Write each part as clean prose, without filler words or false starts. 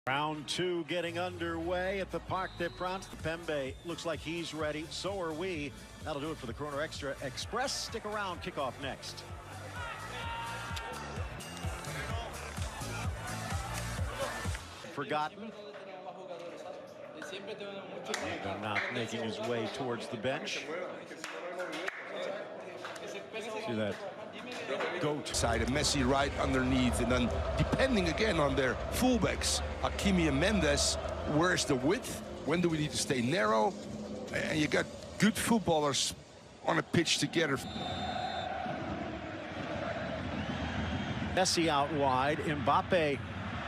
Round two getting underway at the Parc des Princes. The Pembe looks like he's ready. So are we. That'll do it for the Corner Extra Express. Stick around. Kickoff next. Forgotten. They're not making his way towards the bench. See that goat side, Messi right underneath, and then depending again on their fullbacks, Hakimi and Mendes, where's the width? When do we need to stay narrow? And you got good footballers on a pitch together. Messi out wide. Mbappe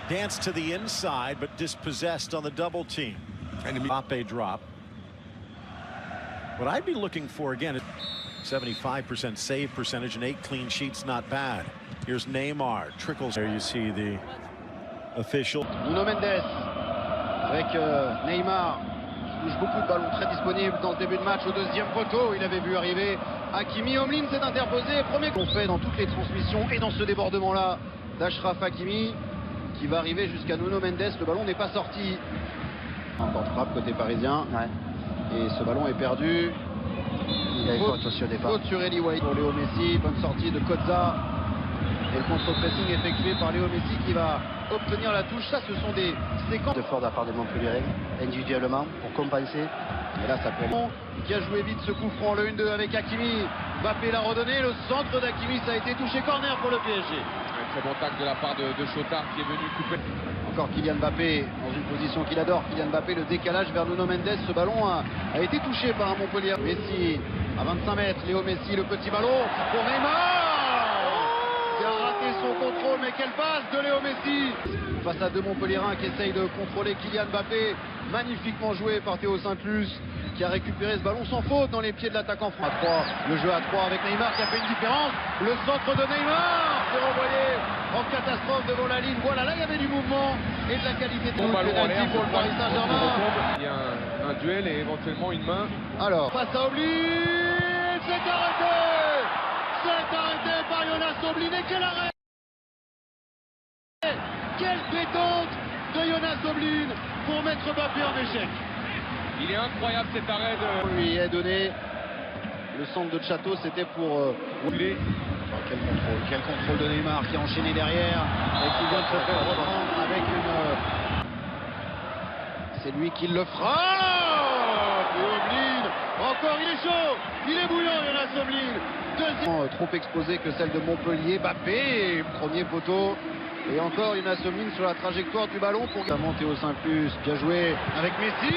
danced to the inside, but dispossessed on the double team. And Mbappe drop. What I'd be looking for again is 75% save percentage and 8 clean sheets, not bad. Here's Neymar, trickles. There you see the official. Nuno Mendes avec Neymar qui touche beaucoup de ballons, très disponible dans ce début de match. Au deuxième poteau, il avait vu arriver Hakimi. Omlin s'est interposé. Premier qu'on fait dans toutes les transmissions et dans ce débordement-là d'Achraf Hakimi qui va arriver jusqu'à Nuno Mendes. Le ballon n'est pas sorti. Encore de frappe côté parisien. Ouais. Et ce ballon est perdu. Il y a une faute au départ. Faute sur Eli Wahi pour Léo Messi. Bonne sortie de Kozza. Et le contre-pressing effectué par Léo Messi qui va obtenir la touche. Ça, ce sont des séquences. De fort de la part des Montpellier, individuellement, pour compenser. Et là, ça peut être... Qui a joué vite ce coup franc, le 1-2 avec Hakimi. Mbappé l'a redonné. Le centre d'Hakimi, ça a été touché. Corner pour le PSG. Un très bon tacle de la part de Chotard qui est venu couper. Encore Kylian Mbappé dans une position qu'il adore. Kylian Mbappé, le décalage vers Nuno Mendes. Ce ballon a été touché par un Montpellier. Messi à 25 mètres. Léo Messi, le petit ballon pour Neymar qui a raté son contrôle. Mais quelle passe de Léo Messi face à deux Montpelliérains qui essayent de contrôler Kylian Mbappé. Magnifiquement joué par Théo Saint-Luce qui a récupéré ce ballon sans faute dans les pieds de l'attaquant français. Le jeu à 3 avec Neymar qui a fait une différence. Le centre de Neymar s'est renvoyé en catastrophe devant la ligne. Voilà, là il y avait du mouvement et de la qualité de penalty pour le Paris Saint-Germain. Il y a un duel et éventuellement une main. Alors, face à Oblin, c'est arrêté. C'est arrêté par Jonas Oblin. Et quel arrêt! Quelle pétante de Jonas Oblin pour mettre Mbappé en échec. Il est incroyable cet arrêt de... On lui est donné le centre de Château, c'était pour... Quel contrôle de Neymar qui a enchaîné derrière et qui vient de se faire reprendre avec une... C'est lui qui le frappe. Et Oblin, encore il est chaud, il est bouillant Jonas Oblin. Deuxième... Trop exposé que celle de Montpellier. Mbappé, premier poteau. Et encore Jonas Oblin sur la trajectoire du ballon pour Théo Saint-Luce. Bien joué avec Messi.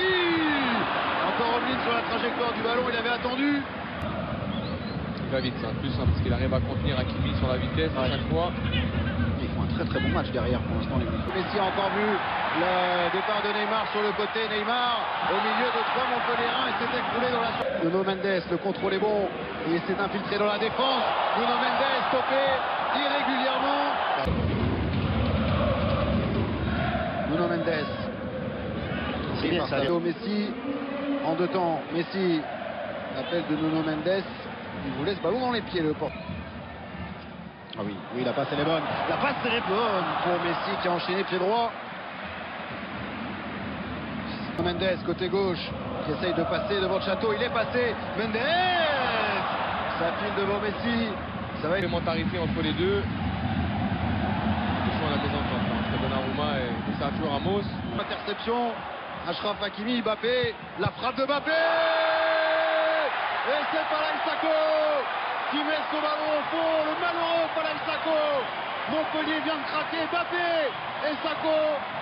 Encore Oblin sur la trajectoire du ballon, il avait attendu. Il va vite, Saint-Luce, parce qu'il arrive à contenir Hakimi sur la vitesse à chaque fois. Ils font un très très bon match derrière pour l'instant. Messi a encore vu le départ de Neymar sur le côté. Neymar au milieu de 3 Montpelliérains et s'est écroulé dans la... Nuno Mendes, le contrôle est bon. Et il s'est infiltré dans la défense. Nuno Mendes stoppé irrégulièrement. Nuno Mendes. C'est bien ça. Messi en 2 temps. Messi, appel de Nuno Mendes. Il vous laisse ballon dans les pieds le porte. Ah oui, oui, la passe elle est bonne. La passe elle est bonne pour Messi qui a enchaîné pied droit. Mendes côté gauche qui essaye de passer devant Château. Il est passé. Mendes. Ça file devant Messi. Ça va être complémentarité entre les deux. Attention à la mésentente entre Donnarumma et Sergio Ramos. Interception. Achraf Hakimi, Mbappé. La frappe de Mbappé. Et c'est Palay Sako qui met ce ballon au fond, le malheureux Palay Sako. Montpellier vient de craquer, Mbappé et Sako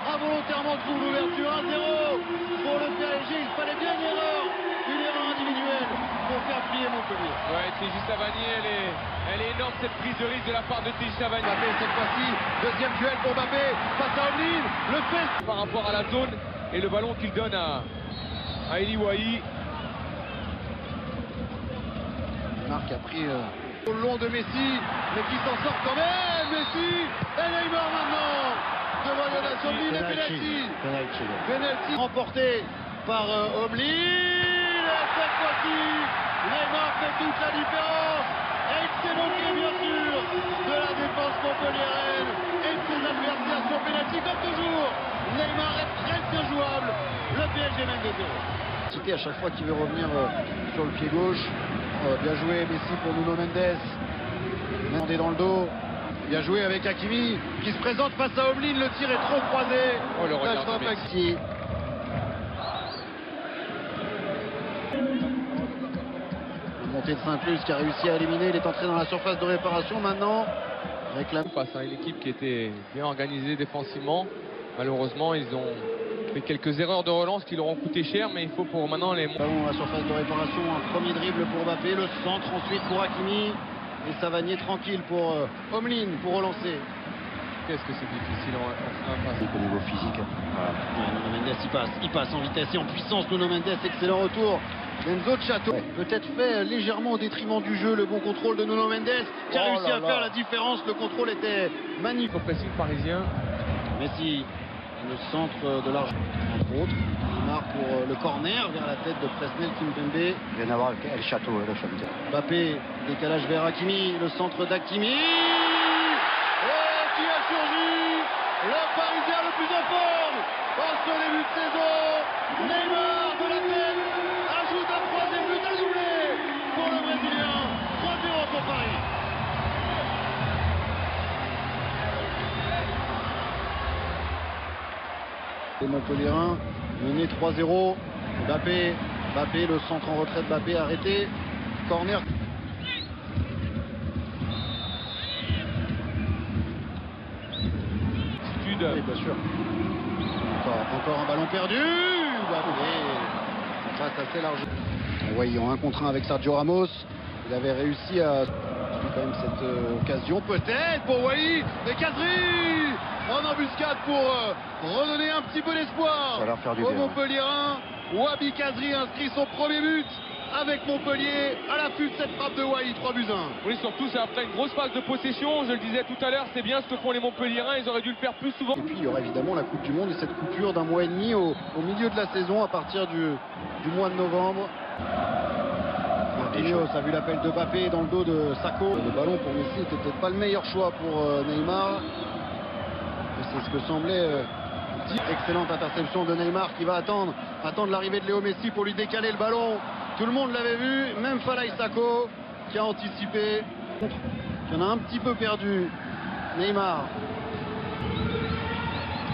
a volontairement trouvé l'ouverture 1-0 pour le PSG. Il fallait bien une erreur individuelle pour faire plier Montpellier. Ouais, Teddy Savani, elle est énorme cette prise de risque de la part de Teddy Savani. Mbappé cette fois-ci, deuxième duel pour Mbappé face à Oblin, le fait par rapport à la zone et le ballon qu'il donne à Eli Wahi. Marc a pris au long de Messi, mais qui s'en sort quand même. Messi et Neymar maintenant devant Jonas Oblin et penalty remporté par Oblin. Et cette fois-ci, Neymar fait toute la différence. Et il s'est moqué bien sûr de la défense montpelliéraine et de ses adversaires sur penalty comme toujours. Neymar Mendes. Cité à chaque fois qu'il veut revenir sur le pied gauche. Bien joué Messi pour Nuno Mendes. Mendes dans le dos. Bien joué avec Hakimi qui se présente face à Omlin. Le tir est trop croisé. Oh, le regard de Messi. La montée de Saint-Plus qui a réussi à éliminer. Il est entré dans la surface de réparation maintenant. Réclame. Face à une équipe qui était bien organisée défensivement. Malheureusement, ils ont fait quelques erreurs de relance qui leur ont coûté cher, mais il faut pour maintenant les... Ballon à la surface de réparation, un premier dribble pour Mbappé, le centre ensuite pour Hakimi. Et Savanier tranquille pour Omlin pour relancer. Qu'est-ce que c'est difficile en face. Au niveau physique. Ouais, Nuno Mendes il passe en vitesse et en puissance. Nuno Mendes, excellent retour. Enzo Chato, peut-être fait légèrement au détriment du jeu, le bon contrôle de Nuno Mendes qui a réussi à faire la différence. Le contrôle était magnifique. Au pressing parisien. Messi, le centre de l'argent, entre autres. Neymar pour le corner vers la tête de Presnel Kimpembe. Rien à voir avec El Chateau, le chanteur. Mbappé, décalage vers Hakimi, le centre d'Hakimi. Et qui a surgi le Parisien le plus en forme en ce début de saison. Neymar de la tête ajoute un troisième but à doubler pour le Brésilien. 3-0 pour Paris. Les Montpellierins mené 3-0. Mbappé, le centre en retrait de Mbappé arrêté. Corner. Oui, bien sûr. Encore un ballon perdu. Mbappé passe assez large. Oui, en 1 contre 1 avec Sergio Ramos. Il avait réussi à quand même cette occasion peut-être pour Wai et Kadri en embuscade pour redonner un petit peu d'espoir au Montpellierin. Wabi Kadri inscrit son premier but avec Montpellier à l'affût de cette frappe de Wai, 3-1. Oui, surtout c'est après une grosse phase de possession. Je le disais tout à l'heure, c'est bien ce que font les Montpelliérains. Ils auraient dû le faire plus souvent. Et puis il y aura évidemment la Coupe du Monde et cette coupure d'un mois et demi au milieu de la saison à partir du mois de novembre. Marquinhos a vu l'appel de Mbappé dans le dos de Sakho. Le ballon pour Messi n'était peut-être pas le meilleur choix pour Neymar. C'est ce que semblait dire. Excellente interception de Neymar qui va attendre l'arrivée de Léo Messi pour lui décaler le ballon. Tout le monde l'avait vu, même Falay Sakho qui a anticipé, qui en a un petit peu perdu. Neymar,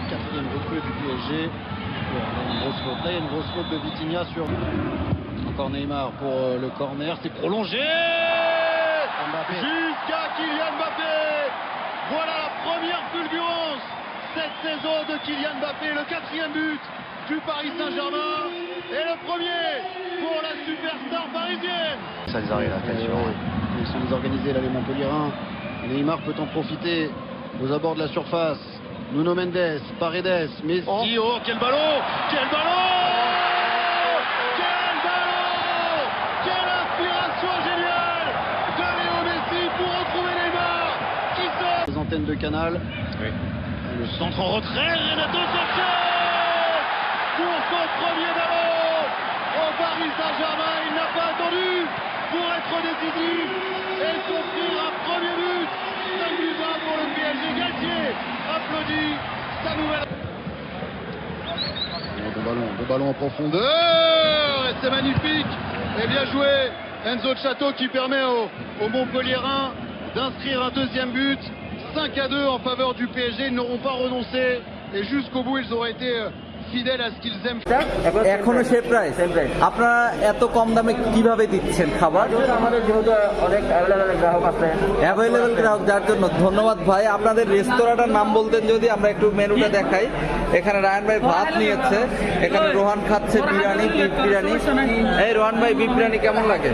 4e recrue du PSG. Une grosse faute là, une grosse faute de Vitinha sur... Encore Neymar pour le corner, c'est prolongé jusqu'à Kylian Mbappé. Voilà la première fulgurance cette saison de Kylian Mbappé, le 4e but du Paris Saint-Germain et le premier pour la superstar parisienne. Ça les arrive, attention. Ils sont désorganisés là les Montpellierins. Neymar peut en profiter aux abords de la surface. Nuno Mendes, Paredes, Messi, oh quel ballon! Quel ballon! Quel ballon! Quelle inspiration géniale de Léo Messi pour retrouver Neymar qui sort! Les antennes de Canal. Oui. Le centre en retrait, Renato Sanchez pour son premier ballon au Paris Saint-Germain. Il n'a pas attendu pour être décisif et s'offrir un premier but. 5-1 pour le PSG. Galtier applaudit sa nouvelle. De ballon en profondeur et c'est magnifique et bien joué Enzo Chato qui permet aux Montpellierins d'inscrire un 2e but. 5-2 en faveur du PSG, ils n'auront pas renoncé et jusqu'au bout ils auraient été fidèles à ce qu'ils aiment. এখনো same price আপনারা এত কম দামে কিভাবে দিচ্ছেন খাবার? আমাদের যেহেতু অনেক অ্যাভেলেবল গ্রাহক আছে। অ্যাভেলেবল গ্রাহক যার জন্য ধন্যবাদ ভাই। আপনাদের রেস্তোরাঁটার নাম বলতেন যদি, আমরা একটু মেনুটা দেখাই। এখানে রায়হান ভাই ভাত নিয়েছে, এখানে রোহান খাচ্ছে বিরিয়ানি, বিফ বিরিয়ানি। এই রোহান ভাই, বিফ বিরিয়ানি কেমন লাগে?